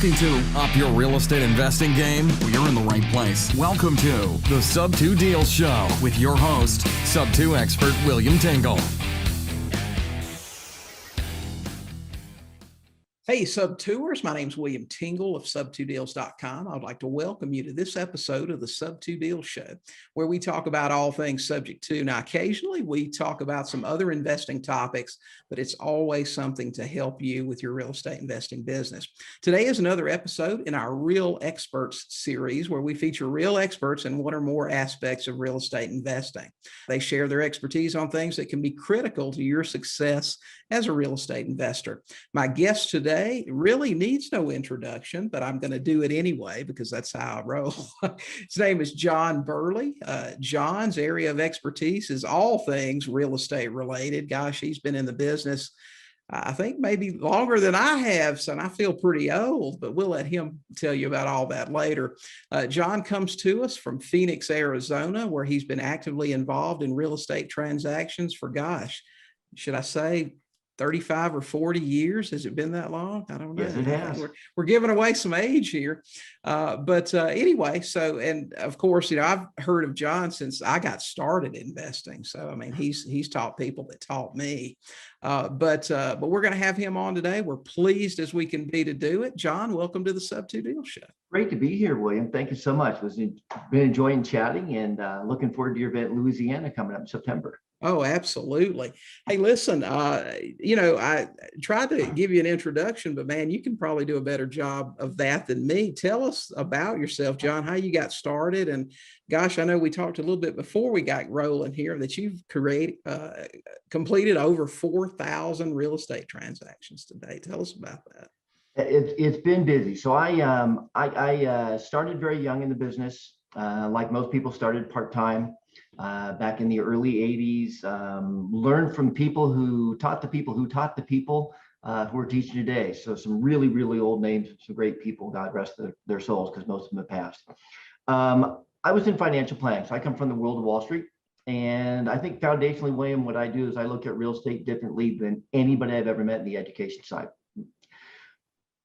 Looking to up your real estate investing game? Well, you're in the right place. Welcome to the Sub 2 Deals Show with your host, Sub 2 expert William Tingle. Hey, Sub-Tours. My name is William Tingle of Sub2Deals.com. I'd like to welcome you to this episode of the Sub2 Deals Show, where we talk about all things subject to. Now, occasionally we talk about some other investing topics, but it's always something to help you with your real estate investing business. Today is another episode in our Real Experts series, where we feature real experts in one or more aspects of real estate investing. They share their expertise on things that can be critical to your success as a real estate investor. My guest today really needs no introduction, but I'm going to do it anyway because that's how I roll. His name is John Burley. John's area of expertise is all things real estate related. Gosh, he's been in the business, I think maybe longer than I have, so I feel pretty old, but we'll let him tell you about all that later. John comes to us from Phoenix, Arizona, where he's been actively involved in real estate transactions for, gosh, should I say 35 or 40 years? Has it been that long? I don't know. Yes, it has. We're giving away some age here. But anyway, so, and of course, I've heard of John since I got started investing. So, I mean, he's taught people that taught me. But we're going to have him on today. We're pleased as we can be to do it. John, welcome to the Sub 2 Deal Show. Great to be here, William. Thank you so much. Been enjoying chatting and looking forward to your event in Louisiana coming up in September. Oh, absolutely. Hey, listen, I tried to give you an introduction, but man, you can probably do a better job of that than me. Tell us about yourself, John, how you got started. And gosh, I know we talked a little bit before we got rolling here that you've completed over 4,000 real estate transactions today. Tell us about that. It's been busy. So I started very young in the business. Like most people, started part-time back in the early 80s. Learned from people who taught the people who taught the people who are teaching today. So some really, really old names, some great people, God rest their souls, because most of them have passed. I was in financial planning. So I come from the world of Wall Street. And I think foundationally, William, what I do is I look at real estate differently than anybody I've ever met in the education side.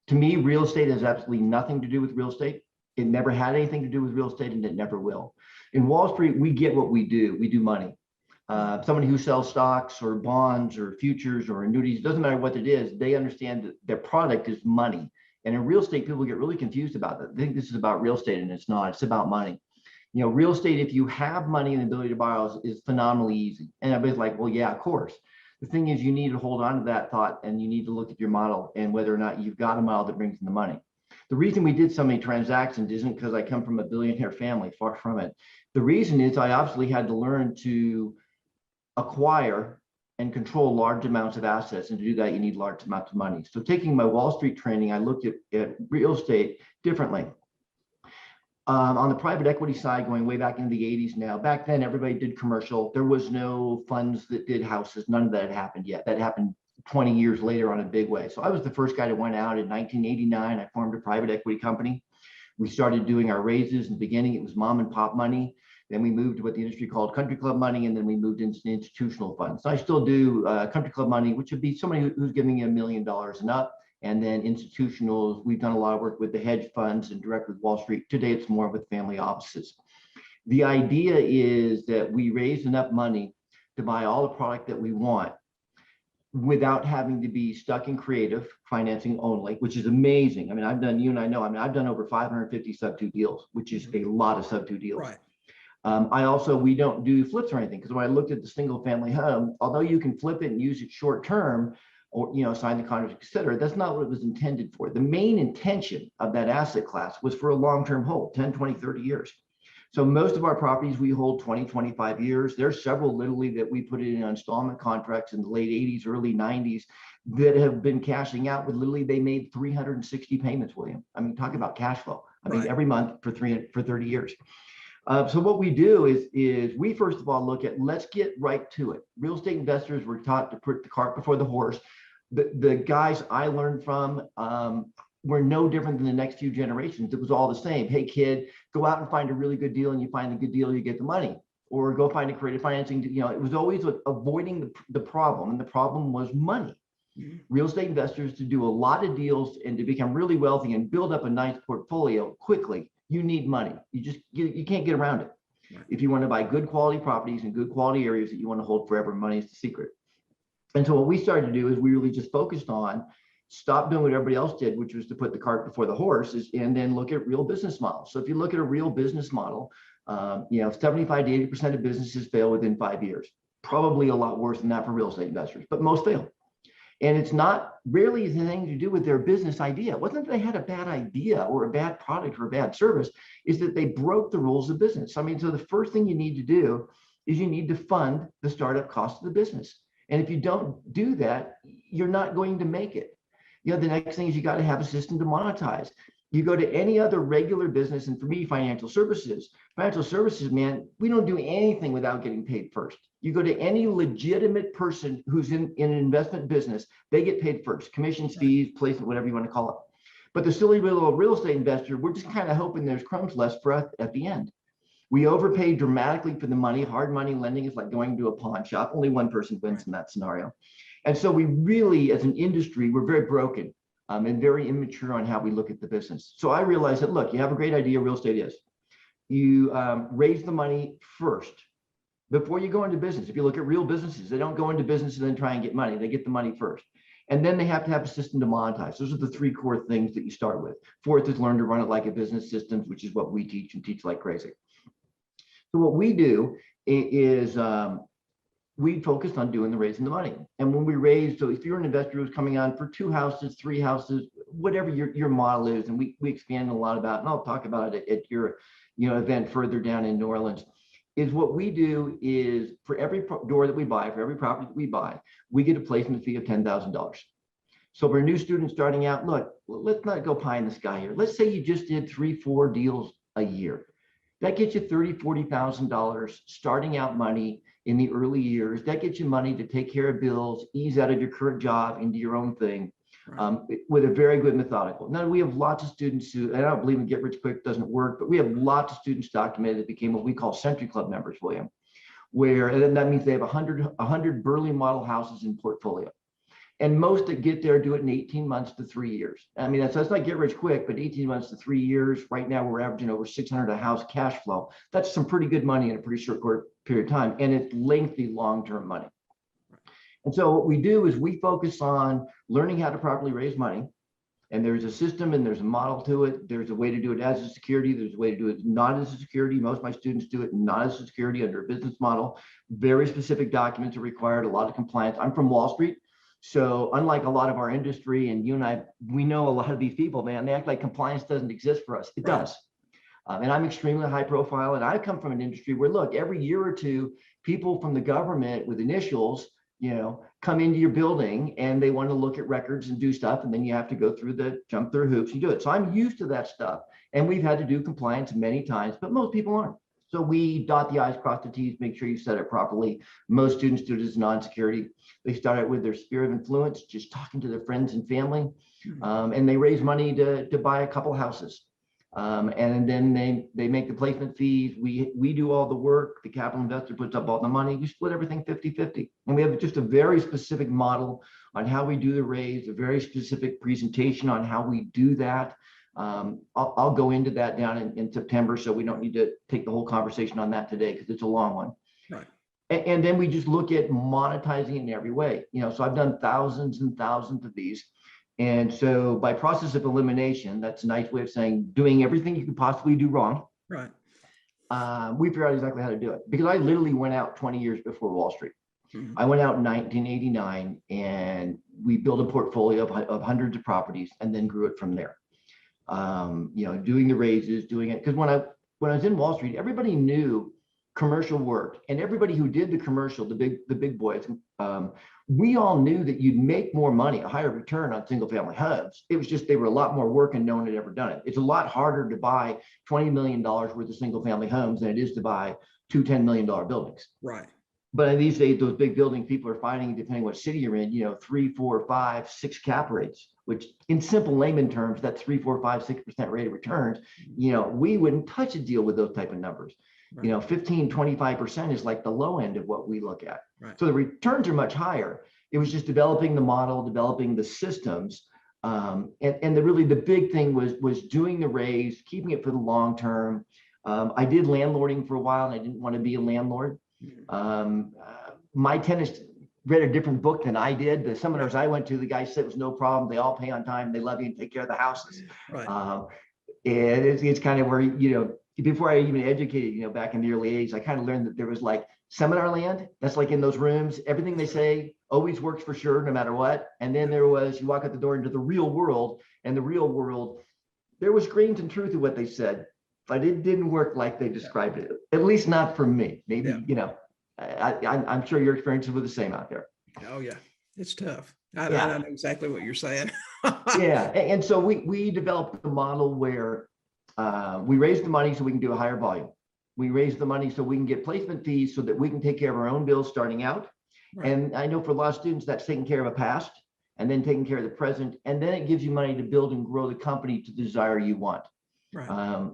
To me, real estate has absolutely nothing to do with real estate. It never had anything to do with real estate, and it never will. In Wall Street, we get what we do. We do money. Somebody who sells stocks or bonds or futures or annuities, doesn't matter what it is, they understand that their product is money. And in real estate, people get really confused about that. They think this is about real estate, and it's not. It's about money. Real estate, if you have money and the ability to borrow, is phenomenally easy. And everybody's like, well, yeah, of course. The thing is, you need to hold on to that thought, and you need to look at your model and whether or not you've got a model that brings in the money. The reason we did so many transactions isn't because I come from a billionaire family, far from it. The reason is I obviously had to learn to acquire and control large amounts of assets. And to do that, you need large amounts of money. So taking my Wall Street training, I looked at real estate differently. On the private equity side, going way back into the 80s now, back then, everybody did commercial. There was no funds that did houses. None of that had happened yet. That happened 20 years later on a big way. So I was the first guy that went out in 1989. I formed a private equity company. We started doing our raises. In the beginning, it was mom and pop money. Then we moved to what the industry called country club money, and then we moved into institutional funds. So I still do country club money, which would be somebody who's giving you $1 million and up. And then institutionals, we've done a lot of work with the hedge funds and direct with Wall Street. Today, it's more with family offices. The idea is that we raise enough money to buy all the product that we want without having to be stuck in creative financing only, which is amazing. I mean, I've done, you and I know, I've done over 550 sub-2 deals, which is a lot of sub-2 deals. Right. We don't do flips or anything, because when I looked at the single family home, although you can flip it and use it short term, or sign the contract, et cetera, that's not what it was intended for. The main intention of that asset class was for a long-term hold, 10, 20, 30 years. So most of our properties we hold 20, 25 years. There's several literally that we put in installment contracts in the late 80s, early 90s that have been cashing out with literally they made 360 payments, William. I mean, talk about cash flow. I mean, every month for 30 years. So what we do is we first of all look at, let's get right to it. Real estate investors were taught to put the cart before the horse. The guys I learned from were no different than the next few generations. It was all the same. Hey kid, go out and find a really good deal, and you find a good deal, you get the money. Or go find a creative financing. It was always avoiding the problem, and the problem was money. real estate investors to do a lot of deals and to become really wealthy and build up a nice portfolio quickly, you need money. You can't get around it. Right. If you want to buy good quality properties in good quality areas that you want to hold forever, money is the secret. And so what we started to do is we really just focused on stop doing what everybody else did, which was to put the cart before the horses, and then look at real business models. So if you look at a real business model, 75 to 80% of businesses fail within 5 years. Probably a lot worse than that for real estate investors, but most fail. And it's not really anything to do with their business idea. It wasn't that they had a bad idea or a bad product or a bad service, is that they broke the rules of business. I mean, so the first thing you need to do is you need to fund the startup cost of the business. And if you don't do that, you're not going to make it. The next thing is you got to have a system to monetize. You go to any other regular business, and for me, financial services, man, we don't do anything without getting paid first. You go to any legitimate person who's in an investment business, they get paid first. Commissions, fees, placement, whatever you want to call it. But the silly little real estate investor, we're just kind of hoping there's crumbs left for us at the end. We overpay dramatically for the money. Hard money lending is like going to a pawn shop. Only one person wins in that scenario. And so we really, as an industry, we're very broken and very immature on how we look at the business. So I realized that, look, you have a great idea, real estate is. You raise the money first before you go into business. If you look at real businesses, they don't go into business and then try and get money. They get the money first. And then they have to have a system to monetize. Those are the 3 core things that you start with. 4th is learn to run it like a business systems, which is what we teach and teach like crazy. So what we do is we focused on doing the raising the money. And when we raise, so if you're an investor who's coming on for 2 houses, 3 houses, whatever your model is, and we expand a lot about, and I'll talk about it at your event further down in New Orleans, is what we do is for every door that we buy, for every property that we buy, we get a placement fee of $10,000. So for a new student starting out, look, let's not go pie in the sky here. Let's say you just did 3-4 deals a year. That gets you $30,000, $40,000 starting out money in the early years. That gets you money to take care of bills, ease out of your current job into your own thing, with a very good methodical. Now, we have lots of students who, and I don't believe in get rich quick doesn't work, but we have lots of students documented that became what we call Century Club members, William, and that means they have 100 Burley model houses in portfolio. And most that get there do it in 18 months to 3 years. I mean, that's not get rich quick, but 18 months to 3 years. Right now, we're averaging over 600 a house cash flow. That's some pretty good money in a pretty short period of time. And it's lengthy long-term money. And so what we do is we focus on learning how to properly raise money. And there's a system and there's a model to it. There's a way to do it as a security. There's a way to do it not as a security. Most of my students do it not as a security under a business model. Very specific documents are required, a lot of compliance. I'm from Wall Street. So unlike a lot of our industry, and you and I, we know a lot of these people, man, they act like compliance doesn't exist for us. It does. And I'm extremely high profile. And I come from an industry where, look, every year or two, people from the government with initials, come into your building and they want to look at records and do stuff. And then you have to go through jump through hoops and do it. So I'm used to that stuff. And we've had to do compliance many times, but most people aren't. So we dot the I's, cross the T's, make sure you set it properly. Most students do it as non-security. They start out with their sphere of influence, just talking to their friends and family. And they raise money to buy a couple houses. And then they make the placement fees. We do all the work. The capital investor puts up all the money. We split everything 50-50. And we have just a very specific model on how we do the raise, a very specific presentation on how we do that. I'll go into that down in September, so we don't need to take the whole conversation on that today because it's a long one. Right. And then we just look at monetizing in every way. So I've done thousands and thousands of these. And so by process of elimination, that's a nice way of saying doing everything you could possibly do wrong. Right. We figured out exactly how to do it because I literally went out 20 years before Wall Street. I went out in 1989 and we built a portfolio of hundreds of properties and then grew it from there. Doing the raises, doing it. Because when I was in Wall Street, everybody knew commercial work, and everybody who did the commercial, the big boys, we all knew that you'd make more money, a higher return on single family homes. It was just, they were a lot more work and no one had ever done it. It's a lot harder to buy $20 million worth of single family homes than it is to buy 2 $10 million buildings. Right. But in these days, those big buildings, people are finding, depending what city you're in, 3, 4, 5, 6 cap rates, which in simple layman terms, that 3, 4, 5, 6% rate of returns, we wouldn't touch a deal with those type of numbers. Right. 15, 25% is like the low end of what we look at. Right. So the returns are much higher. it was just developing the model, developing the systems. And the big thing was doing the raise, keeping it for the long term. I did landlording for a while, and I didn't want to be a landlord. My tenants read a different book than I did. The seminars I went to, the guy said it was no problem. They all pay on time. They love you and take care of the houses. Right. And it's kind of where, before I even educated, back in the early 80s, I kind of learned that there was like seminar land. That's like in those rooms, everything they say always works for sure, no matter what. And then there was, you walk out the door into the real world, and the real world, there was grains and truth of what they said, but it didn't work like they described it, at least not for me. Maybe, I'm sure your experiences were the same out there. Oh yeah, it's tough. I know exactly what you're saying. Yeah, and so we developed a model where we raised the money so we can do a higher volume. We raised the money so we can get placement fees so that we can take care of our own bills starting out. Right. And I know for a lot of students, that's taking care of a past and then taking care of the present. And then it gives you money to build and grow the company to the desire you want. Right.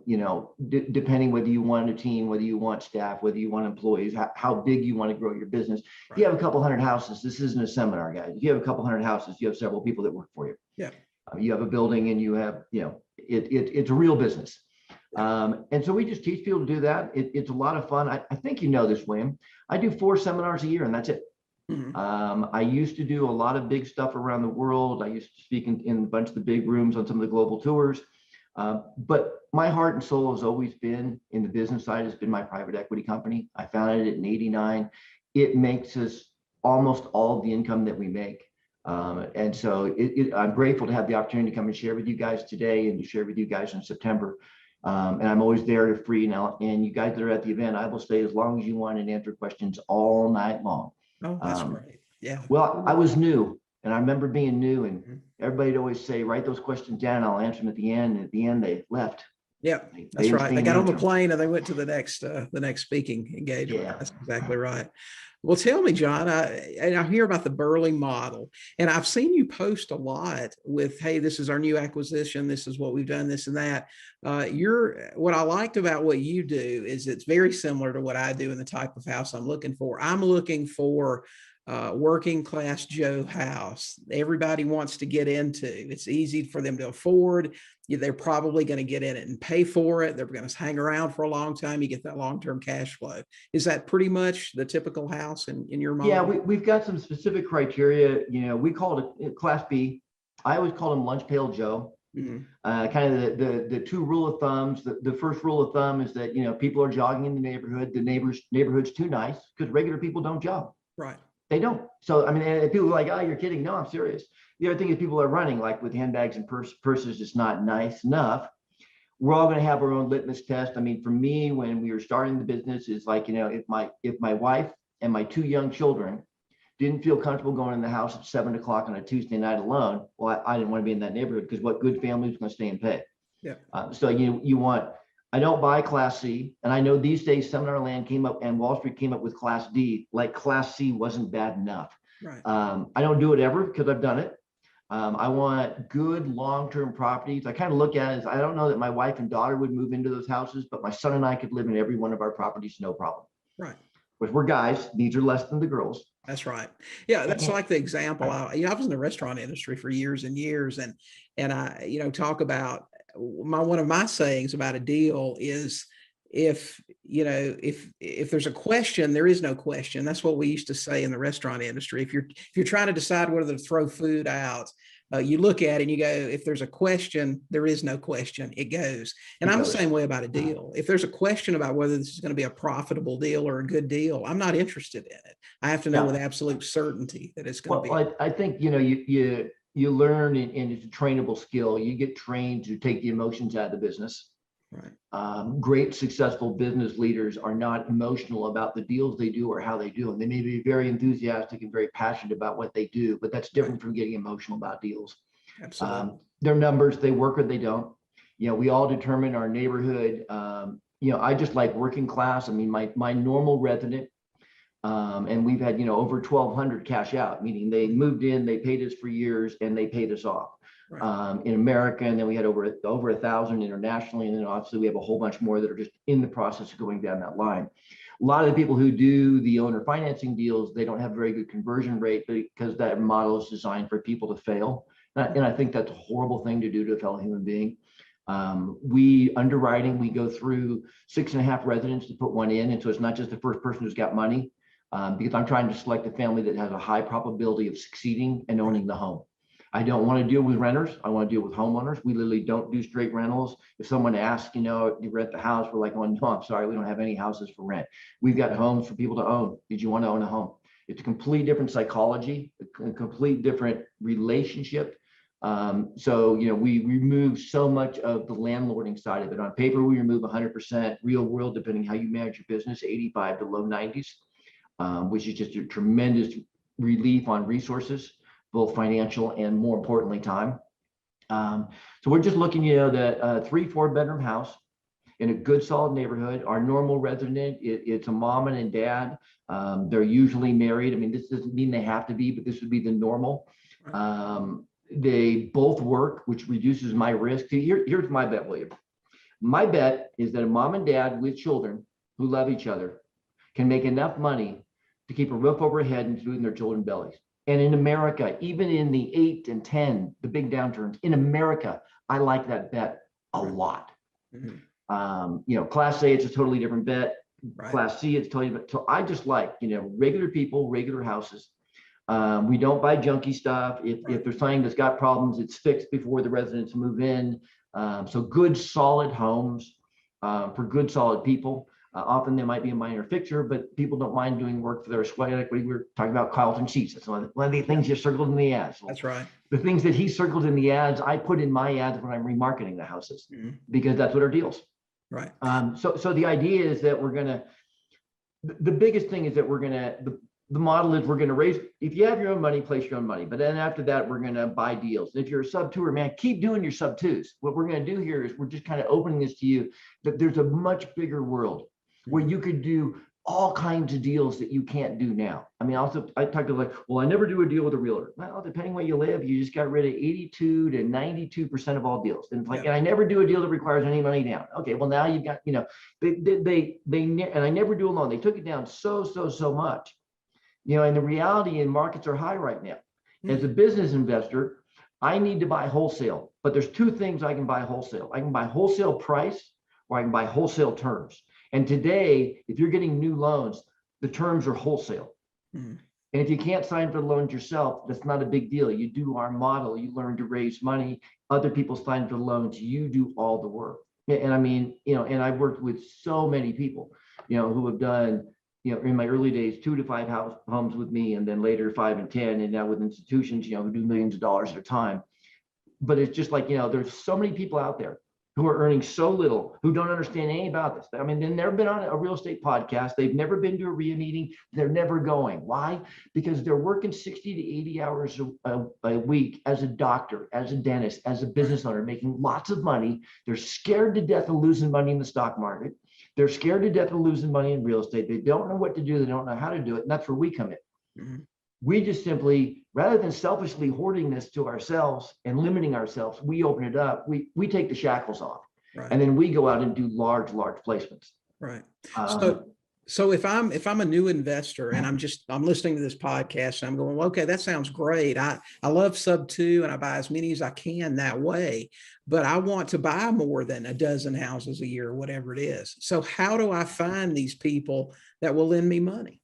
Depending whether you want a team, whether you want staff, whether you want employees, how big you want to grow your business. Right. If you have a couple hundred houses, this isn't a seminar, guys. If you have a couple hundred houses, you have several people that work for you. Yeah. You have a building and you have, it's a real business. And so we just teach people to do that. It's a lot of fun. I think you know this, William. I do 4 seminars a year, and that's it. Mm-hmm. I used to do a lot of big stuff around the world. I used to speak in a bunch of the big rooms on some of the global tours. But my heart and soul has always been in the business side, has been my private equity company. I founded it in '89. It makes us almost all of the income that we make. And so I'm grateful to have the opportunity to come and share with you guys today and to share with you guys in September. And I'm always there to free now. And you guys that are at the event, I will stay as long as you want and answer questions all night long. Oh, that's great. Yeah. Well, I was new, and I remember being new, and everybody'd always say, write those questions down. I'll answer them at the end. And at the end, they left. Yeah, that's right. They got on the plane and they went to the next speaking engagement. Yeah. That's exactly right. Well, tell me, John, I hear about the Burley model, and I've seen you post a lot with, hey, this is our new acquisition. This is what we've done, this and that. What I liked about what you do is it's very similar to what I do in the type of house I'm looking for. I'm looking for working class Joe house. Everybody wants to get into. It's easy for them to afford. They're probably going to get in it and pay for it. They're going to hang around for a long time. You get that long-term cash flow. Is that pretty much the typical house in your model? Yeah, we've got some specific criteria. We call it Class B. I always call them lunch pail Joe. Mm-hmm. Kind of the 2 rule of thumbs. The first rule of thumb is that people are jogging in the neighborhood. The neighborhood's too nice because regular people don't jog. Right. They don't. So, I mean, people are like, oh, you're kidding. No, I'm serious. The other thing is people are running like with handbags and purses, just not nice enough. We're all going to have our own litmus test. I mean, for me, when we were starting the business, it's like, if my wife and my 2 young children didn't feel comfortable going in the house at 7 o'clock on a Tuesday night alone, well, I didn't want to be in that neighborhood because what good family is going to stay and pay? Yeah. So you want, I don't buy Class C. And I know these days seminar land came up and Wall Street came up with Class D, like Class C wasn't bad enough. Right. I don't do it ever because I've done it. I want good long-term properties. I kind of look at it as, I don't know that my wife and daughter would move into those houses, but my son and I could live in every one of our properties, no problem. Right. Because we're guys, needs are less than the girls. That's right. Yeah, that's like the example. I was in the restaurant industry for years and years, and I talk about one of my sayings about a deal is if there's a question, there is no question. That's what we used to say in the restaurant industry. If you're trying to decide whether to throw food out, you look at it and you go, if there's a question, there is no question, it goes. And I'm the same way about a deal. If there's a question about whether this is going to be a profitable deal or a good deal, I'm not interested in it. I have to know with absolute certainty that it's going to be. I think, you learn, and it's a trainable skill. You get trained to take the emotions out of the business. Right. Great successful business leaders are not emotional about the deals they do or how they do them. They may be very enthusiastic and very passionate about what they do, but that's different from getting emotional about deals. Absolutely. Their numbers, they work or they don't. We all determine our neighborhood. I just like working class. I mean, my normal resident, and we've had, over 1,200 cash out, meaning they moved in, they paid us for years, and they paid us off. Right. In America, and then we had over 1,000 internationally, and then obviously we have a whole bunch more that are just in the process of going down that line. A lot of the people who do the owner financing deals, they don't have very good conversion rate because that model is designed for people to fail. And I think that's a horrible thing to do to a fellow human being. We underwriting, we go through 6.5 residents to put one in. And so it's not just the first person who's got money, because I'm trying to select a family that has a high probability of succeeding and owning the home. I don't want to deal with renters. I want to deal with homeowners. We literally don't do straight rentals. If someone asks, you rent the house, we're like, oh, no, I'm sorry, we don't have any houses for rent. We've got homes for people to own. Did you want to own a home? It's a completely different psychology, a complete different relationship. So, we remove so much of the landlording side of it. On paper, we remove 100%. Real world, depending how you manage your business, 85 to low 90s, which is just a tremendous relief on resources, both financial and, more importantly, time. So we're just looking, that 3-4 bedroom house in a good solid neighborhood. Our normal resident, it's a mom and a dad. They're usually married. I mean, this doesn't mean they have to be, but this would be the normal. They both work, which reduces my risk. Here's my bet, William. My bet is that a mom and dad with children who love each other can make enough money to keep a roof over their head and food in their children's bellies. And in America, even in the 8 and 10, the big downturns, in America, I like that bet a lot. Mm-hmm. Class A, it's a totally different bet. Right. Class C, it's totally different. So I just like, regular people, regular houses. We don't buy junky stuff. If there's something that's got problems, it's fixed before the residents move in. So good, solid homes for good, solid people. Often there might be a minor fixture, but people don't mind doing work for their sweat equity. We were talking about Carlton sheets. That's one of the things you circled in the ads. That's right. The things that he circled in the ads, I put in my ads when I'm remarketing the houses, because that's what our deals. Right. So the idea is that the biggest thing is that the model is we're going to raise, if you have your own money, place your own money. But then after that, we're going to buy deals. And if you're a sub-twoer, man, keep doing your sub-twos. What we're going to do here is we're just kind of opening this to you that there's a much bigger world where you could do all kinds of deals that you can't do now. I mean, I talk to I never do a deal with a realtor. Well, depending where you live, you just got rid of 82 to 92% of all deals. And it's and I never do a deal that requires any money down. Okay, well now you've got, and I never do a loan. They took it down so much. And the reality in markets are high right now. As a business investor, I need to buy wholesale, but there's two things I can buy wholesale. I can buy wholesale price, or I can buy wholesale terms. And today, if you're getting new loans, the terms are wholesale. And if you can't sign for the loans yourself, that's not a big deal. You do our model, you learn to raise money, other people sign for the loans, you do all the work. And I mean, and I've worked with so many people, who have done, in my early days, 2 to 5 homes with me, and then later 5 and 10, and now with institutions, who do millions of dollars at a time. But it's just like, there's so many people out there who are earning so little, who don't understand anything about this. I mean, they've never been on a real estate podcast. They've never been to a RIA meeting. They're never going. Why? Because they're working 60 to 80 hours a week as a doctor, as a dentist, as a business owner, making lots of money. They're scared to death of losing money in the stock market. They're scared to death of losing money in real estate. They don't know what to do. They don't know how to do it. And that's where we come in. We just simply, rather than selfishly hoarding this to ourselves and limiting ourselves, we open it up. We take the shackles off, and then we go out and do large placements. Right. So if I'm a new investor and I'm listening to this podcast and I'm going, well, okay, that sounds great. I love sub-2 and I buy as many as I can that way, but I want to buy more than a dozen houses a year or whatever it is. So how do I find these people that will lend me money?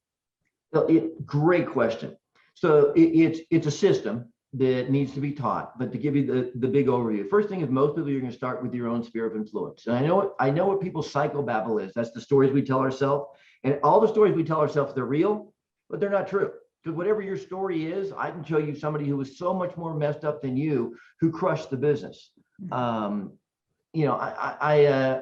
Great question. So it's a system that needs to be taught, but to give you the big overview, first thing is most people, you're going to start with your own sphere of influence. And I know what people's psychobabble is. That's the stories we tell ourselves, and all the stories we tell ourselves, they're real, but they're not true. Because whatever your story is, I can show you somebody who was so much more messed up than you, who crushed the business. I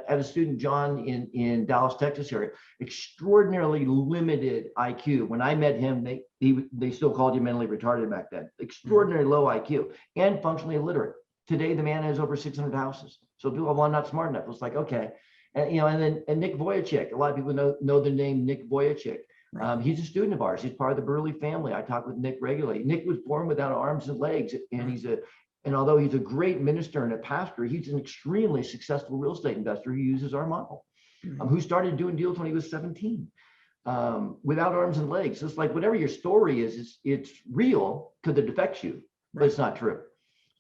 had a student, John, in Dallas, Texas area, extraordinarily limited IQ. When I met him, they still called you mentally retarded back then. Extraordinarily low IQ and functionally illiterate. Today, the man has over 600 houses. So people, well, I'm not smart enough. It's like, okay. And Nick Vujicic, a lot of people know the name Nick Vujicic. He's a student of ours. He's part of the Burley family. I talk with Nick regularly. Nick was born without arms and legs, and although he's a great minister and a pastor, he's an extremely successful real estate investor who uses our model, who started doing deals when he was 17. without arms and legs. It's like whatever your story is, it's real because it affects you, but it's not true.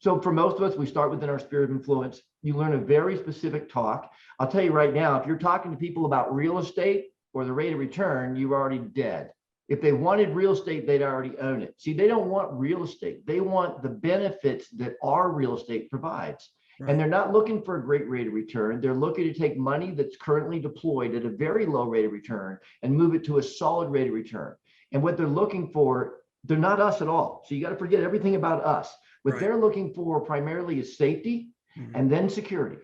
So for most of us, we start within our sphere of influence. You learn a very specific talk. I'll tell you right now, if you're talking to people about real estate or the rate of return, you're already dead. If they wanted real estate, they'd already own it. See, they don't want real estate. They want the benefits that our real estate provides. Right. And they're not looking for a great rate of return. They're looking to take money that's currently deployed at a very low rate of return and move it to a solid rate of return. And what they're looking for, they're not us at all. So you got to forget everything about us. What they're looking for primarily is safety and then security.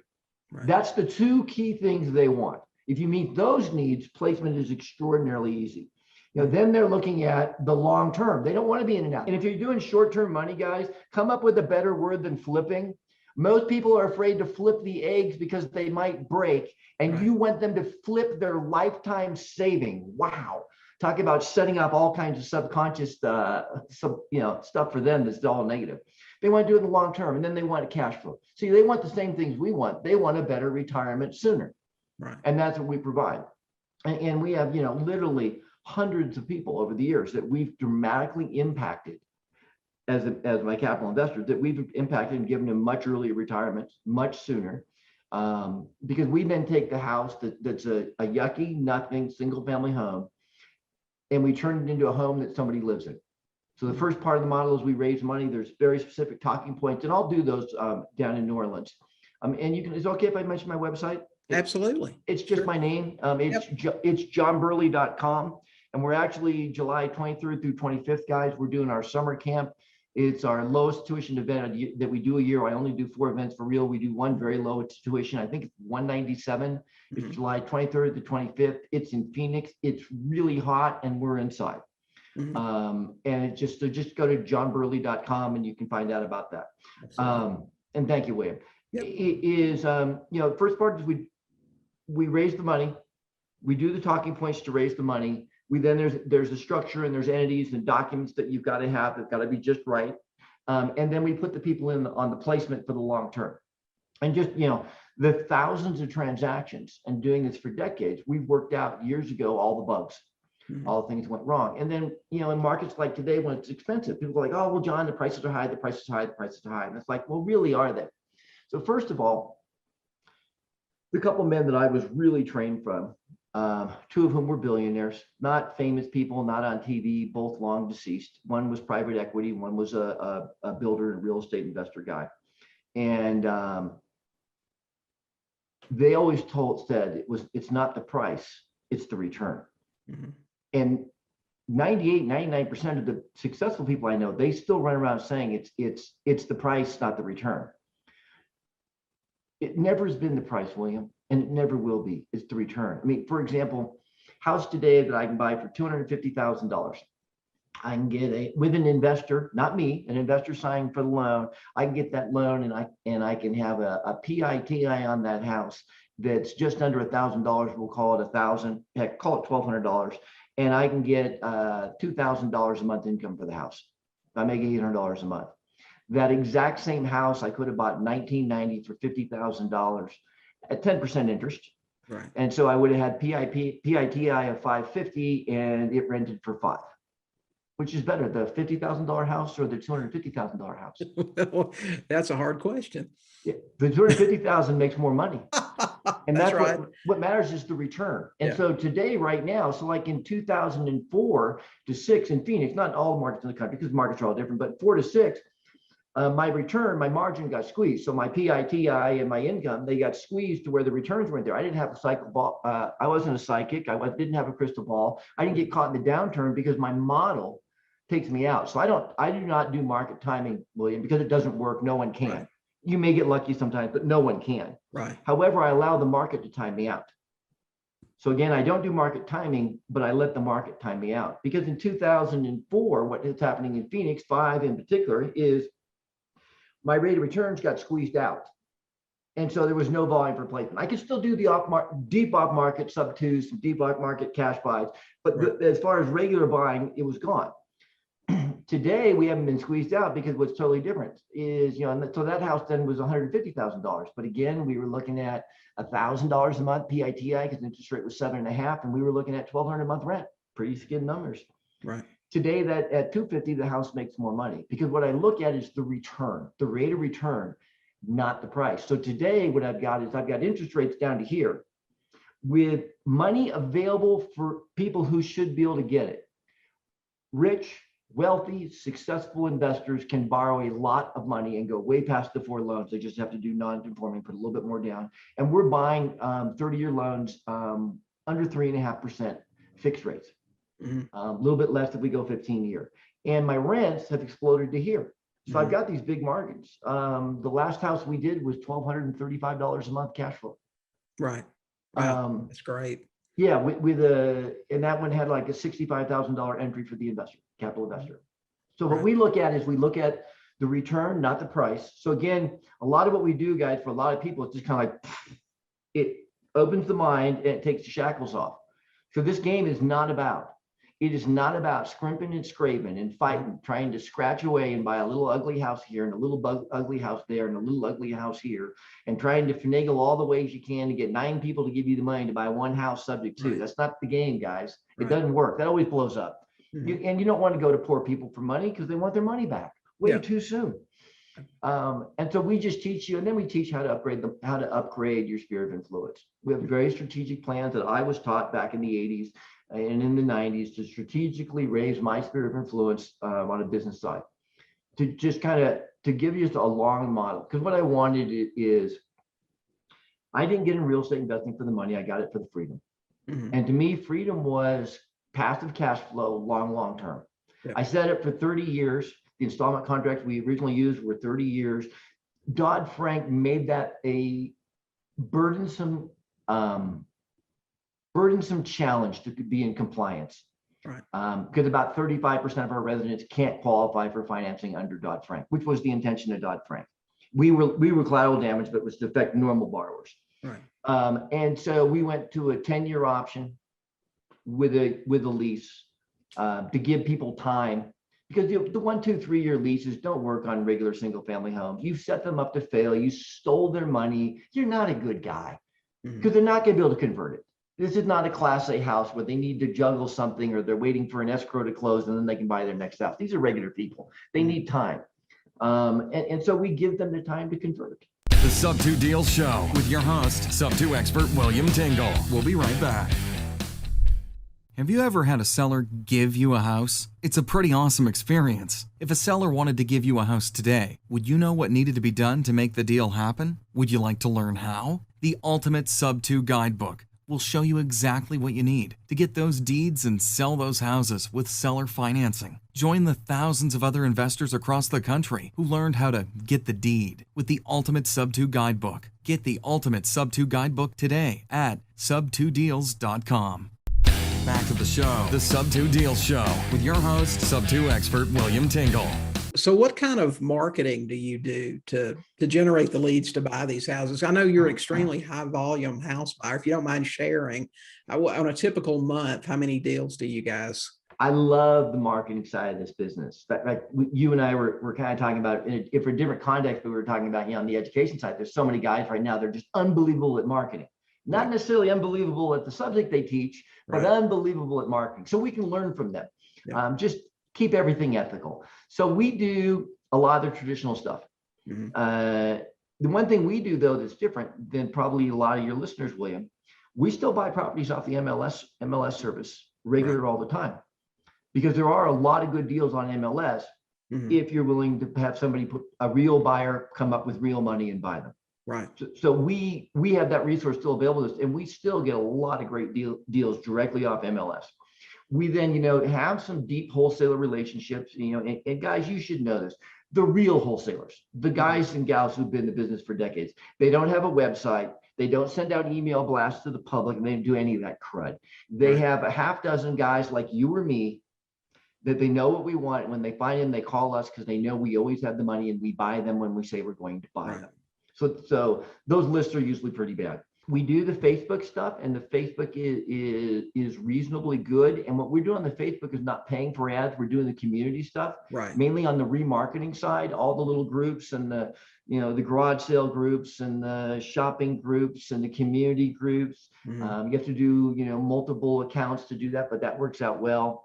Right. That's the two key things they want. If you meet those needs, placement is extraordinarily easy. Then they're looking at the long term. They don't want to be in and out. And if you're doing short-term money, guys, come up with a better word than flipping. Most people are afraid to flip the eggs because they might break, and you want them to flip their lifetime saving. Wow. Talk about setting up all kinds of subconscious stuff for them that's all negative. They want to do it in the long term, and then they want a cash flow. See, they want the same things we want. They want a better retirement sooner. Right. And that's what we provide. And we have, literally hundreds of people over the years that we've dramatically impacted as my capital investor, that we've impacted and given them much earlier retirements, much sooner. Because we then take the house that's a yucky, nothing, single family home, and we turn it into a home that somebody lives in. So the first part of the model is we raise money. There's very specific talking points, and I'll do those down in New Orleans. And is it okay if I mention my website? Absolutely. It's just my name. It's johnburley.com. And we're actually July 23rd through 25th, guys. We're doing our summer camp. It's our lowest tuition event that we do a year. I only do 4 events for real. We do one very low tuition. I think it's $197. It's July 23rd to 25th. It's in Phoenix. It's really hot, and we're inside. And it's just go to johnburley.com and you can find out about that. And thank you, William. Yep. It is, first part is we raise the money. We do the talking points to raise the money. There's a structure and there's entities and documents that you've got to have. They've got to be just right. And then we put the people on the placement for the long term. And just, the thousands of transactions, and doing this for decades, we've worked out years ago all the bugs. All the things went wrong. And then, in markets like today, when it's expensive, people are like, oh, well, John, the prices are high, the prices are high, the prices are high. And it's like, well, really, are they? So first of all, the couple of men that I was really trained from, 2 of whom were billionaires, not famous people, not on TV, both long deceased. One was private equity, one was a builder and real estate investor guy. And they always said it's not the price, it's the return. And 99% of the successful people I know, they still run around saying it's the price, not the return. It never has been the price, William, and it never will be. It's the return. I mean, for example, house today that I can buy for $250,000. I can get with an investor, not me, an investor signing for the loan. I can get that loan, and I can have a PITI on that house that's just under $1,000. We'll call it $1,000. Heck, call it $1,200. And I can get $2,000 a month income for the house. I make $800 a month. That exact same house I could have bought in 1990 for $50,000 at 10% interest. Right. And so I would have had PITI of $550 and it rented for $5. Which is better, the $50,000 house or the $250,000 house? Well, that's a hard question. Yeah, the $250,000 makes more money. And that's right. What matters is the return. And so today, right now, so like in 2004 to 6 in Phoenix, not all markets in the country because markets are all different, but 4 to 6, my margin got squeezed. So my PITI and my income, they got squeezed to where the returns weren't there. I didn't have a cycle ball. I wasn't a psychic. I didn't have a crystal ball. I didn't get caught in the downturn because my model takes me out. So I do not do market timing, William, because it doesn't work. No one can. Right. You may get lucky sometimes, but no one can. Right. However, I allow the market to time me out. So again, I don't do market timing, but I let the market time me out. Because in 2004, what is happening in Phoenix, 5 in particular, is my rate of returns got squeezed out. And so there was no volume for placement. I could still do the deep off market sub twos, some deep off market cash buys, but as far as regular buying, it was gone. Today, we haven't been squeezed out because what's totally different is, so that house then was $150,000. But again, we were looking at $1,000 a month PITI because the interest rate was 7.5%, and we were looking at $1,200 a month rent. Pretty skin numbers. Right. Today, that at 250, the house makes more money because what I look at is the return, the rate of return, not the price. So today, what I've got is I've got interest rates down to here with money available for people who should be able to get it. Rich, wealthy, successful investors can borrow a lot of money and go way past the 4 loans. They just have to do non-conforming, put a little bit more down. And we're buying 30-year loans under 3.5% fixed rates. A little bit less if we go 15-year. And my rents have exploded to here. So I've got these big margins. The last house we did was $1,235 a month cash flow. Right. Wow, that's great. Yeah, and that one had like a $65,000 entry for the investor, capital investor. So what we look at is we look at the return, not the price. So again, a lot of what we do, guys, for a lot of people, it's just kind of like, it opens the mind and it takes the shackles off. So this game is not about, it is not about scrimping and scraping and fighting, trying to scratch away and buy a little ugly house here and a little ugly house there and a little ugly house here, and trying to finagle all the ways you can to get 9 people to give you the money to buy one house subject to. That's not the game, guys. It doesn't work. That always blows up. And you don't want to go to poor people for money because they want their money back way too soon. And so we just teach you, and then we teach how to upgrade your sphere of influence. We have very strategic plans that I was taught back in the 80s and in the 90s to strategically raise my sphere of influence on a business side, to just kind of to give you a long model. Because what I wanted is, I didn't get in real estate investing for the money. I got it for the freedom. And to me, freedom was passive cash flow, long term. I set it for 30 years. The installment contracts we originally used were 30 years. Dodd-Frank made that a burdensome challenge to be in compliance. Because about 35% of our residents can't qualify for financing under Dodd-Frank, which was the intention of Dodd-Frank. We were collateral damage, but it was to affect normal borrowers. And so we went to a 10-year option with a lease to give people time. Because the 1, 2, 3 year leases don't work on regular single family homes. You set them up to fail. You stole their money. You're not a good guy because they're not going to be able to convert it. This is not a Class A house where they need to juggle something or they're waiting for an escrow to close and then they can buy their next house. These are regular people. They need time. And so we give them the time to convert. The Sub 2 Deals Show with your host, Sub 2 expert William Tingle. We'll be right back. Have you ever had a seller give you a house? It's a pretty awesome experience. If a seller wanted to give you a house today, would you know what needed to be done to make the deal happen? Would you like to learn how? The Ultimate Sub 2 Guidebook will show you exactly what you need to get those deeds and sell those houses with seller financing. Join the thousands of other investors across the country who learned how to get the deed with the Ultimate Sub 2 Guidebook. Get the Ultimate Sub 2 Guidebook today at sub2deals.com. Back to the show, the Sub 2 Deals Show with your host, Sub 2 expert William Tingle. So what kind of marketing do you do to generate the leads to buy these houses? I know you're an extremely high volume house buyer. If you don't mind sharing, on a typical month, how many deals do you guys? I love the marketing side of this business. Like you and I were kind of talking about, if for a different context, we were talking about, on the education side, there's so many guys right now, they're just unbelievable at marketing. Not necessarily unbelievable at the subject they teach, but unbelievable at marketing. So we can learn from them. Just keep everything ethical. So we do a lot of the traditional stuff. The one thing we do, though, that's different than probably a lot of your listeners, William, we still buy properties off the MLS service regular all the time, because there are a lot of good deals on MLS if you're willing to have somebody put a real buyer come up with real money and buy them. So we have that resource still available to us, and we still get a lot of great deals directly off MLS. We then, have some deep wholesaler relationships, and guys, you should know this. The real wholesalers, the guys and gals who've been in the business for decades, they don't have a website. They don't send out email blasts to the public, and they don't do any of that crud. They have a half dozen guys like you or me that they know what we want. When they find them, they call us because they know we always have the money and we buy them when we say we're going to buy them. So those lists are usually pretty bad. We do the Facebook stuff, and the Facebook is reasonably good. And what we're doing on the Facebook is not paying for ads. We're doing the community stuff, Right. mainly on the remarketing side, all the little groups and the, the garage sale groups and the shopping groups and the community groups. You have to do, multiple accounts to do that, but that works out well.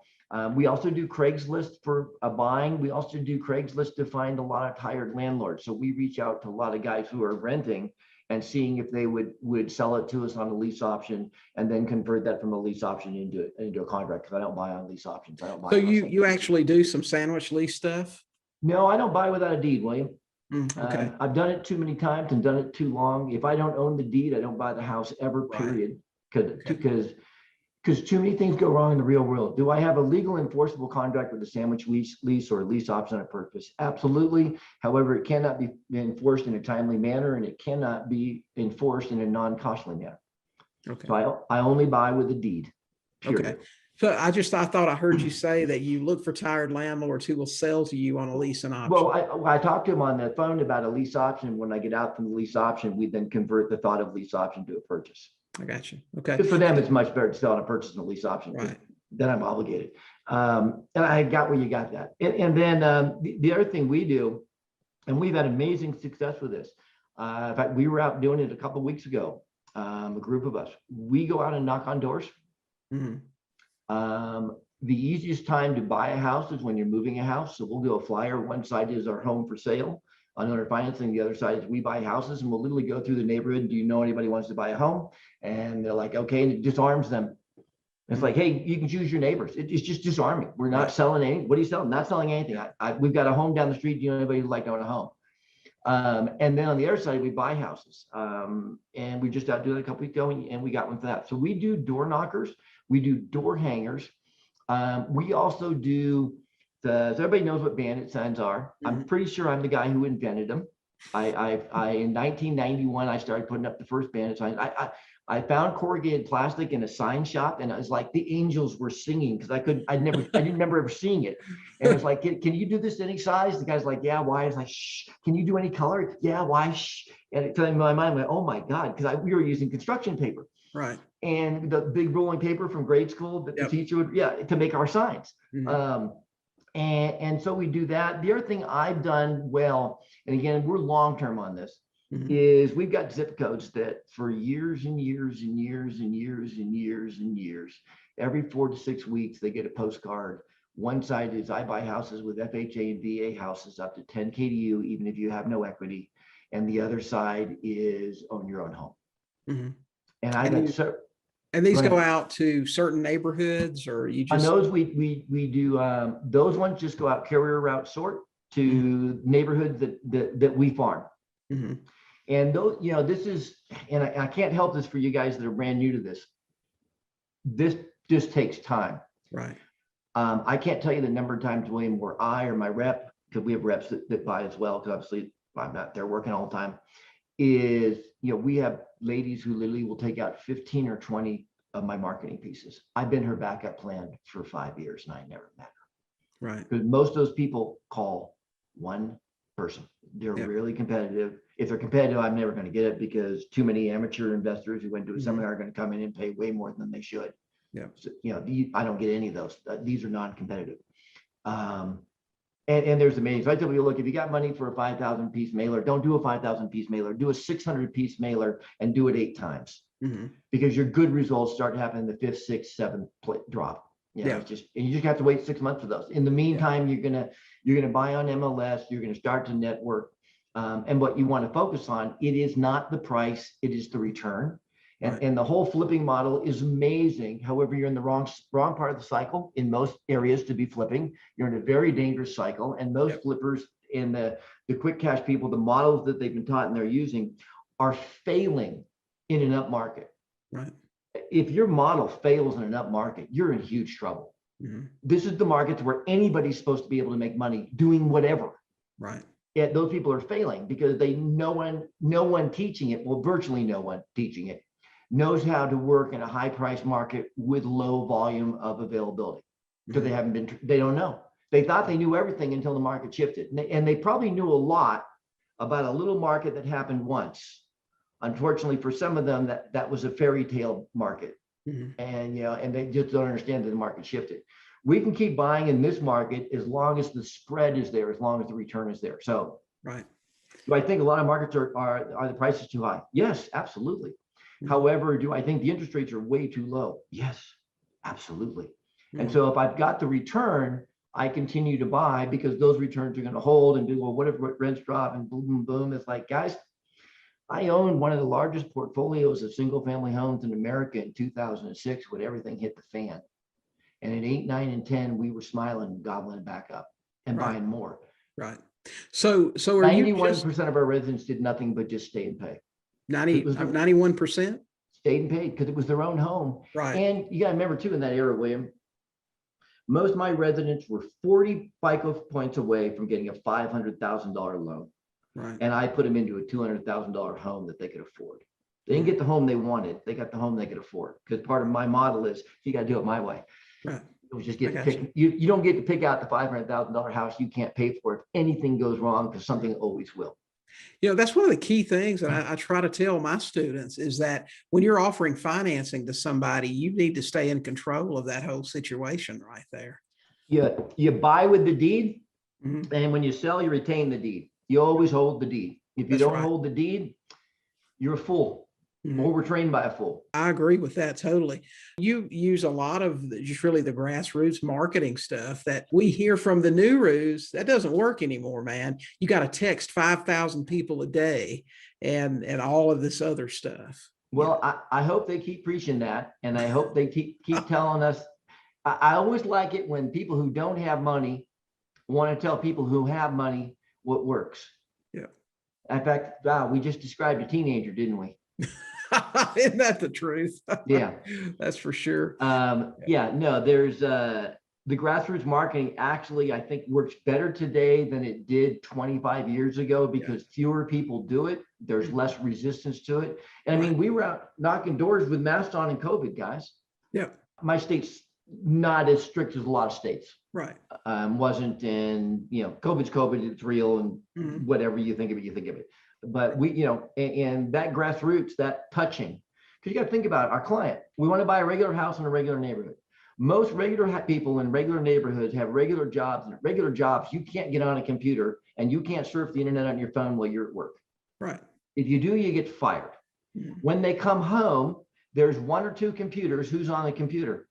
We also do Craigslist for buying. We also do Craigslist to find a lot of tired landlords. So we reach out to a lot of guys who are renting and seeing if they would sell it to us on a lease option, and then convert that from a lease option into a contract, because I don't buy on lease options. I don't buy. So you actually do some sandwich lease stuff? No, I don't buy without a deed, William. Okay. I've done it too many times and done it too long. If I don't own the deed, I don't buy the house ever, period. Because too many things go wrong in the real world. Do I have a legal enforceable contract with a sandwich lease or a lease option on purpose? Absolutely. However, it cannot be enforced in a timely manner, and it cannot be enforced in a non-costly manner. Okay. So I only buy with a deed. Period. Okay. So I thought I heard you say that you look for tired landlords who will sell to you on a lease and option. Well, I talked to him on the phone about a lease option. When I get out from the lease option, we then convert the thought of lease option to a purchase. I got you. Okay. For them, it's much better to sell on a purchase than a lease option. Right. Then I'm obligated. And I got where you got that. And then the other thing we do, and we've had amazing success with this. In fact, we were out doing it a couple of weeks ago. A group of us. We go out and knock on doors. The easiest time to buy a house is when you're moving a house. So we'll do a flyer. One side is our home for sale. On owner financing, the other side is we buy houses, and we'll literally go through the neighborhood. Do you know anybody who wants to buy a home? And they're like, okay, and it disarms them. It's like, hey, you can choose your neighbors. It's just disarming. We're not selling anything. What are you selling? Not selling anything. We've got a home down the street. Do you know anybody who'd like to own a home? And then on the other side, we buy houses. And we just out doing it a couple weeks ago, and we got one for that. So we do door knockers. We do door hangers. We also do so everybody knows what bandit signs are. I'm pretty sure I'm the guy who invented them. I in 1991, I started putting up the first bandit signs. I found corrugated plastic in a sign shop, and I was like, the angels were singing, because I didn't remember ever seeing it. And it's like, can you do this any size? The guy's like, yeah, why? It's like, shh. Can you do any color? Yeah, why? Shh. And it in my mind went, oh my God, because we were using construction paper. Right. And the big rolling paper from grade school that the teacher would, to make our signs. And so we do that. The other thing I've done well, and again, we're long-term on this, is we've got zip codes that for years and years and years and years and years and years, every 4 to 6 weeks, they get a postcard. One side is I buy houses with FHA and VA houses up to 10 KDU, even if you have no equity. And the other side is own your own home. And I got and these go out to certain neighborhoods, or you just on those we do those ones just go out carrier route sort to neighborhoods that we farm. And those, this is, and I can't help this for you guys that are brand new to this. This just takes time. Right. I can't tell you the number of times, William, where I or my rep, because we have reps that buy as well, because obviously I'm not there working all the time, is, we have ladies who literally will take out 15 or 20 of my marketing pieces. I've been her backup plan for 5 years, and I never met her. Right. Because most of those people call one person. They're really competitive. If they're competitive, I'm never going to get it, because too many amateur investors who went to a seminar are going to come in and pay way more than they should. So, I don't get any of those. These are non-competitive. And there's amazing. So I tell people, look, if you got money for a 5,000 piece mailer, don't do a 5,000 piece mailer. Do a 600 piece mailer and do it 8 times, because your good results start happening the 5th, 6th, 7th drop. It's just, and you just have to wait 6 months for those. In the meantime, you're gonna buy on MLS. You're gonna start to network. And what you want to focus on, it is not the price, it is the return. And the whole flipping model is amazing. However, you're in the wrong part of the cycle in most areas to be flipping. You're in a very dangerous cycle. And most flippers and the quick cash people, the models that they've been taught and they're using, are failing in an up market. Right. If your model fails in an up market, you're in huge trouble. This is the markets where anybody's supposed to be able to make money doing whatever. Right. Yet those people are failing because no one teaching it, well, virtually no one teaching it, knows how to work in a high price market with low volume of availability, because they don't know. They thought they knew everything until the market shifted. And they probably knew a lot about a little market that happened once, Unfortunately, for some of them, that was a fairy tale market. And, and they just don't understand that the market shifted. We can keep buying in this market as long as the spread is there, as long as the return is there. So, right. Do I think a lot of markets are the prices too high? Yes, absolutely. However, do I think the interest rates are way too low? Yes, absolutely. And so if I've got the return, I continue to buy because those returns are going to hold and do, well, what if rents drop and boom, boom, boom. It's like, guys, I owned one of the largest portfolios of single family homes in America in 2006 when everything hit the fan. And at 8, 9, and 10, we were smiling and gobbling back up and buying more. Right. So are 91% of our residents did nothing but just stay and pay. 91%? Stayed and paid because it was their own home. Right. And you got to remember too, in that era, William, most of my residents were 40 FICO points away from getting a $500,000 loan. Right. And I put them into a $200,000 home that they could afford. They didn't get the home they wanted. They got the home they could afford. Because part of my model is you got to do it my way. Right. It was just you don't get to pick out the $500,000 house you can't pay for if anything goes wrong, because something always will. That's one of the key things that I try to tell my students is that when you're offering financing to somebody, you need to stay in control of that whole situation right there. You buy with the deed, and when you sell, you retain the deed. You always hold the deed. If you don't hold the deed, you're a fool. Or we're trained by a fool. I agree with that totally. You use a lot of just really the grassroots marketing stuff that we hear from the Nurus. That doesn't work anymore, man. You got to text 5,000 people a day and all of this other stuff. Well, I hope they keep preaching that, and I hope they keep telling us. I always like it when people who don't have money want to tell people who have money what works. Yeah. In fact, wow, we just described a teenager, didn't we? Isn't that the truth? Yeah, that's for sure. No, there's the grassroots marketing actually, I think, works better today than it did 25 years ago because fewer people do it. There's less resistance to it. And I mean, we were out knocking doors with masks on in COVID, guys. Yeah. My state's not as strict as a lot of states. Right. Wasn't, and COVID's COVID, it's real, and whatever you think of it, you think of it. But we, and that grassroots, that touching, because you got to think about our client. We want to buy a regular house in a regular neighborhood. Most regular people in regular neighborhoods have regular jobs, and at regular jobs, you can't get on a computer and you can't surf the internet on your phone while you're at work. Right. If you do, you get fired. When they come home, there's 1 or 2 computers. Who's on the computer?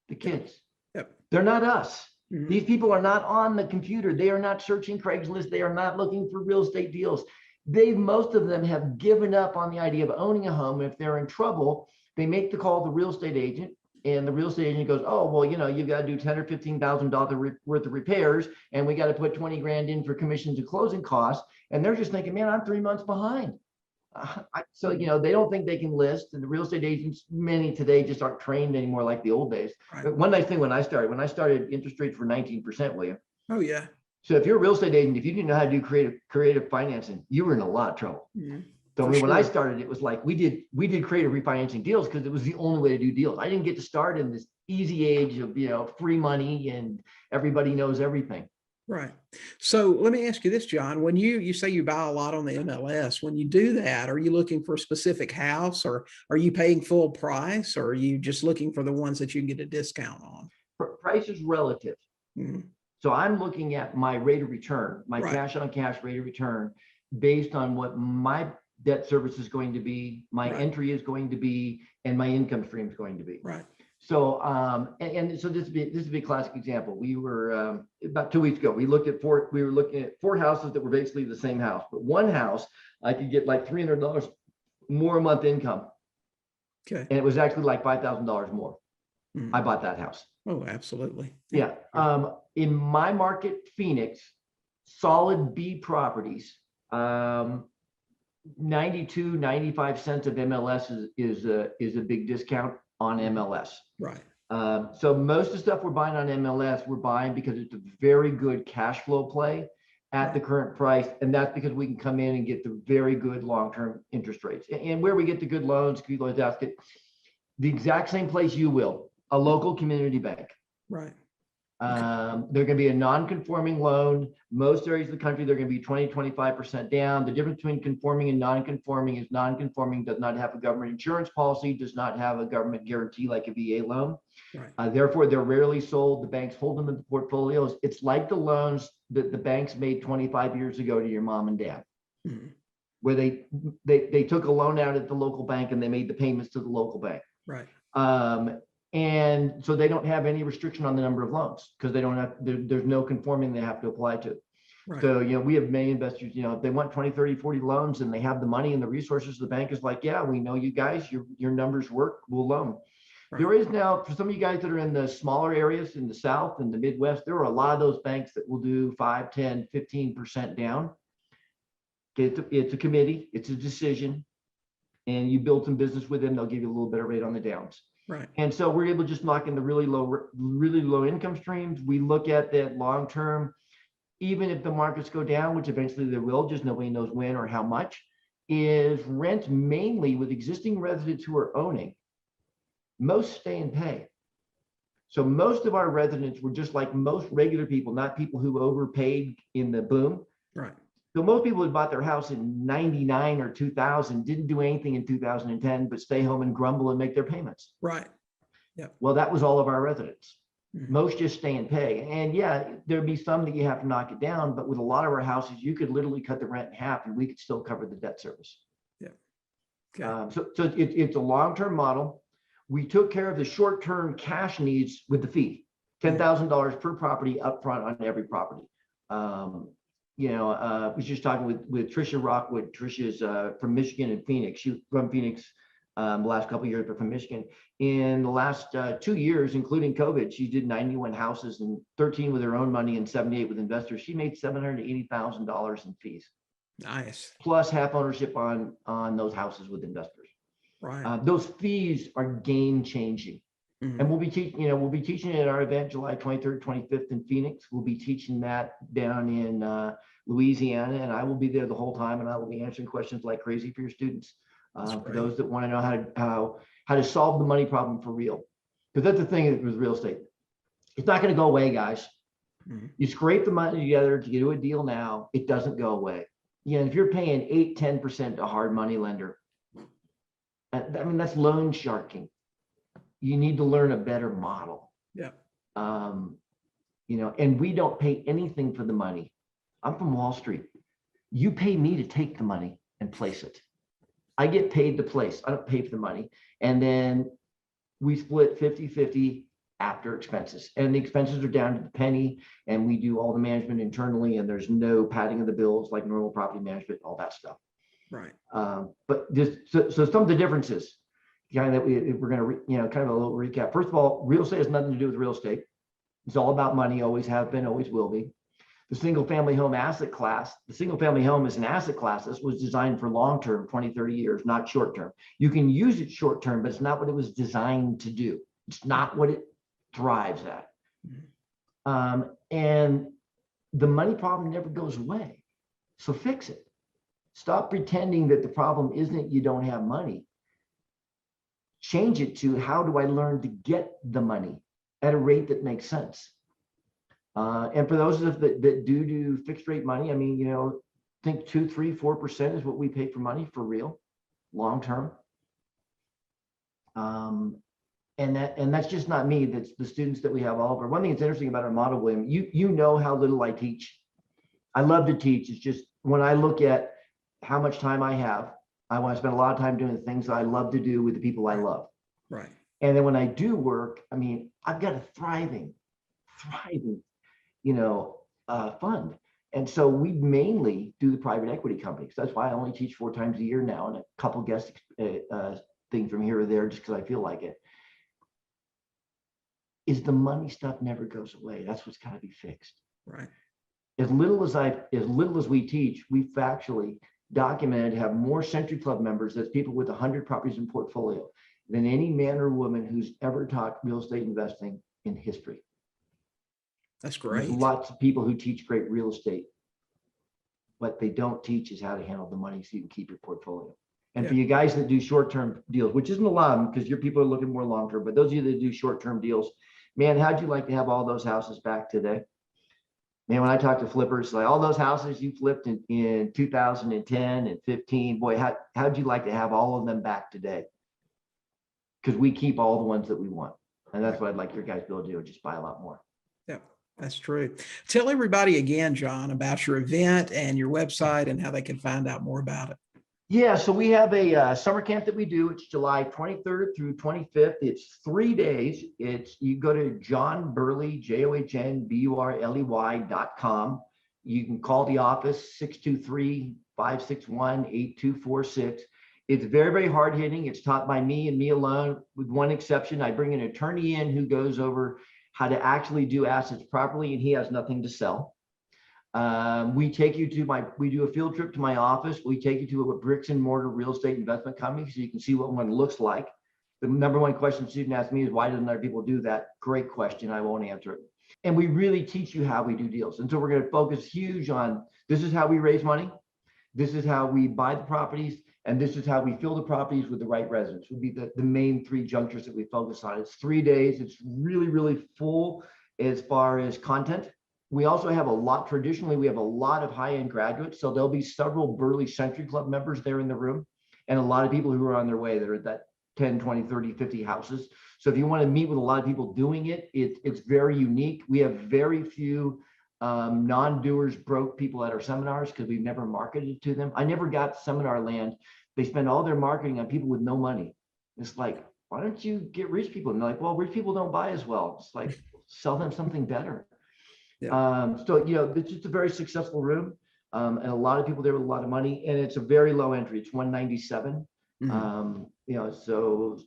The kids. Yep. They're not us. These people are not on the computer. They are not searching Craigslist. They are not looking for real estate deals. Most of them have given up on the idea of owning a home. If they're in trouble, they make the call to the real estate agent, and the real estate agent goes, oh, well, you've got to do $10,000 or $15,000 worth of repairs, and we got to put 20 grand in for commissions and closing costs. And they're just thinking, man, I'm 3 months behind. So, they don't think they can list, and the real estate agents, many today just aren't trained anymore like the old days. Right. But one nice thing when I started, interest rates were 19%, William. Oh, yeah. So if you're a real estate agent, if you didn't know how to do creative financing, you were in a lot of trouble. So when I started, it was like we did creative refinancing deals because it was the only way to do deals. I didn't get to start in this easy age of free money and everybody knows everything. Right. So let me ask you this, John. When you say you buy a lot on the MLS, when you do that, are you looking for a specific house, or are you paying full price, or are you just looking for the ones that you can get a discount on? Price is relative. So I'm looking at my rate of return, my cash on cash rate of return, based on what my debt service is going to be, my entry is going to be, and my income stream is going to be. Right. So, and so this would be a classic example. We were about 2 weeks ago. We were looking at 4 houses that were basically the same house, but one house I could get like $300 more a month income. Okay. And it was actually like $5,000 more. I bought that house. Oh, absolutely. Yeah. In my market, Phoenix, solid B properties, 92, 95 cents of MLS is a big discount on MLS. Right. So most of the stuff we're buying on MLS, we're buying because it's a very good cash flow play at the current price. And that's because we can come in and get the very good long-term interest rates. And where we get the good loans, people always ask it, the exact same place you will, a local community bank. Right. They're going to be a non-conforming loan. Most areas of the country, they're going to be 20, 25% down. The difference between conforming and non-conforming is non-conforming does not have a government insurance policy, does not have a government guarantee like a VA loan. Right. Therefore, they're rarely sold. The banks hold them in the portfolios. It's like the loans that the banks made 25 years ago to your mom and dad, where they took a loan out at the local bank and they made the payments to the local bank. Right. And so they don't have any restriction on the number of loans because they don't have, there's no conforming they have to apply to. Right. So, we have many investors, if they want 20, 30, 40 loans and they have the money and the resources, the bank is like, yeah, we know you guys, your numbers work, we'll loan. Right. There is now, for some of you guys that are in the smaller areas in the South and the Midwest, there are a lot of those banks that will do 5, 10, 15% down. It's a committee, it's a decision, and you build some business with them, they'll give you a little better rate on the downs. Right. And so we're able to just knock in the really low income streams. We look at that long term, even if the markets go down, which eventually they will, just nobody knows when or how much, is rent mainly with existing residents who are owning. Most stay and pay. So most of our residents were just like most regular people, not people who overpaid in the boom. Right. So most people who bought their house in 99 or 2000 didn't do anything in 2010, but stay home and grumble and make their payments. Right. Yeah. Well, that was all of our residents. Mhm. Most just stay and pay. And yeah, there'd be some that you have to knock it down, but with a lot of our houses, you could literally cut the rent in half and we could still cover the debt service. Yeah. Okay. So it's a long-term model. We took care of the short-term cash needs with the fee, $10,000 per property upfront on every property. We was just talking with Trisha Rockwood. Trisha's from Michigan and Phoenix. She was from Phoenix the last couple of years, but from Michigan. In the last 2 years, including COVID, she did 91 houses and 13 with her own money and 78 with investors. She made $780,000 in fees. Nice. Plus half ownership on those houses with investors. Right. Those fees are game changing. Mhm. And we'll be teaching it at our event July 23rd, 25th in Phoenix. We'll be teaching that down in Louisiana, and I will be there the whole time, and I will be answering questions like crazy for your students. For those that want to know how to solve the money problem for real, because that's the thing with real estate. It's not going to go away, guys. Mhm. You scrape the money together to do a deal now, it doesn't go away. If you're paying 8, 10% to a hard money lender, that's loan sharking. You need to learn a better model. Yeah. And we don't pay anything for the money. I'm from Wall Street. You pay me to take the money and place it. I get paid to place. I don't pay for the money. And then we split 50-50 after expenses. And the expenses are down to the penny, and we do all the management internally, and there's no padding of the bills like normal property management, all that stuff. Right. But just so some of the differences, that we're going to, kind of a little recap. First of all, real estate has nothing to do with real estate. It's all about money, always have been, always will be. The single family home asset class, the single family home is an asset class. This was designed for long-term, 20, 30 years, not short-term. You can use it short-term, but it's not what it was designed to do. It's not what it thrives at. And the money problem never goes away. So fix it. Stop pretending that the problem isn't you don't have money. Change it to how do I learn to get the money at a rate that makes sense. And for those of us that do fixed rate money, think 2, 3, 4% is what we pay for money for real, long term. And that's just not me. That's the students that we have all over. One thing that's interesting about our model, William, you know how little I teach. I love to teach. It's just when I look at how much time I have, I want to spend a lot of time doing the things that I love to do with the people I love. Right. And then when I do work, I've got a thriving, fund. And so we mainly do the private equity companies. That's why I only teach 4 times a year now, and a couple guest things from here or there, just because I feel like it. Is the money stuff never goes away. That's what's got to be fixed. Right. As little as we teach, we factually documented have more Century Club members, that's people with 100 properties in portfolio, than any man or woman who's ever taught real estate investing in history. That's great. There's lots of people who teach great real estate. What they don't teach is how to handle the money so you can keep your portfolio. And for you guys that do short-term deals, which isn't a lot of them because your people are looking more long-term, but those of you that do short-term deals, man, how'd you like to have all those houses back today? Man, when I talk to flippers, like all those houses you flipped in 2010 and 15, boy, how'd you like to have all of them back today? Because we keep all the ones that we want. And that's what I'd like your guys to be able to do, just buy a lot more. Yeah, that's true. Tell everybody again, John, about your event and your website and how they can find out more about it. Yeah, so we have a summer camp that we do. It's July 23rd through 25th. It's 3 days. You go to John Burley, JohnBurley.com. You can call the office 623-561-8246. It's very, very hard hitting. It's taught by me and me alone, with one exception. I bring an attorney in who goes over how to actually do assets properly, and he has nothing to sell. We do a field trip to my office. We take you to a bricks and mortar real estate investment company so you can see what one looks like. The number one question student asks me is, why doesn't other people do that? Great question. I won't answer it. And we really teach you how we do deals. And so we're going to focus huge on, this is how we raise money. This is how we buy the properties. And this is how we fill the properties with the right residents, would be the main three junctures that we focus on. It's 3 days. It's really, really full as far as content. We also have traditionally, we have a lot of high-end graduates. So there'll be several Burley Century Club members there in the room, and a lot of people who are on their way that are at that 10, 20, 30, 50 houses. So if you want to meet with a lot of people doing it, it's very unique. We have very few non-doers, broke people at our seminars because we've never marketed to them. I never got seminar land. They spend all their marketing on people with no money. It's like, why don't you get rich people? And they're like, well, rich people don't buy as well. It's like, sell them something better. Yeah. So, it's just a very successful room, and a lot of people there with a lot of money, and it's a very low entry. It's $197. Mm-hmm. So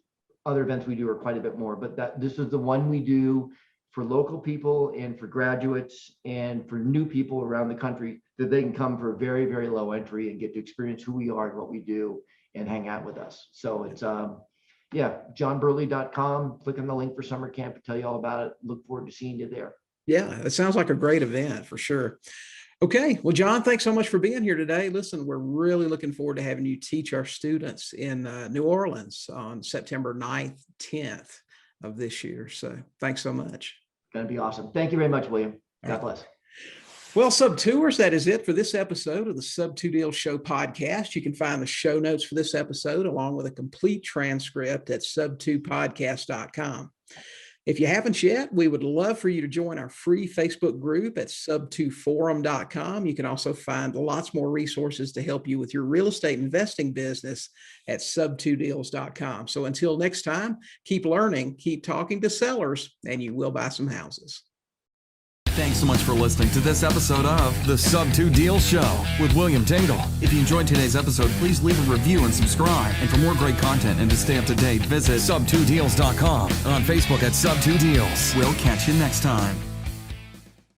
other events we do are quite a bit more, but this is the one we do for local people and for graduates and for new people around the country, that they can come for a very, very low entry and get to experience who we are and what we do and hang out with us. So it's, johnburley.com. Click on the link for summer camp to tell you all about it. Look forward to seeing you there. Yeah, it sounds like a great event for sure. Okay. Well, John, thanks so much for being here today. Listen, we're really looking forward to having you teach our students in New Orleans on September 9th, 10th of this year. So thanks so much. Going to be awesome. Thank you very much, William. God bless. Well, Sub-Tours, that is it for this episode of the Sub-2 Deal Show podcast. You can find the show notes for this episode along with a complete transcript at sub2podcast.com. If you haven't yet, we would love for you to join our free Facebook group at sub2forum.com. You can also find lots more resources to help you with your real estate investing business at sub2deals.com. So until next time, keep learning, keep talking to sellers, and you will buy some houses. Thanks so much for listening to this episode of the Sub-2 Deal Show with William Tingle. If you enjoyed today's episode, please leave a review and subscribe. And for more great content and to stay up to date, visit sub2deals.com and on Facebook at Sub2 Deals. We'll catch you next time.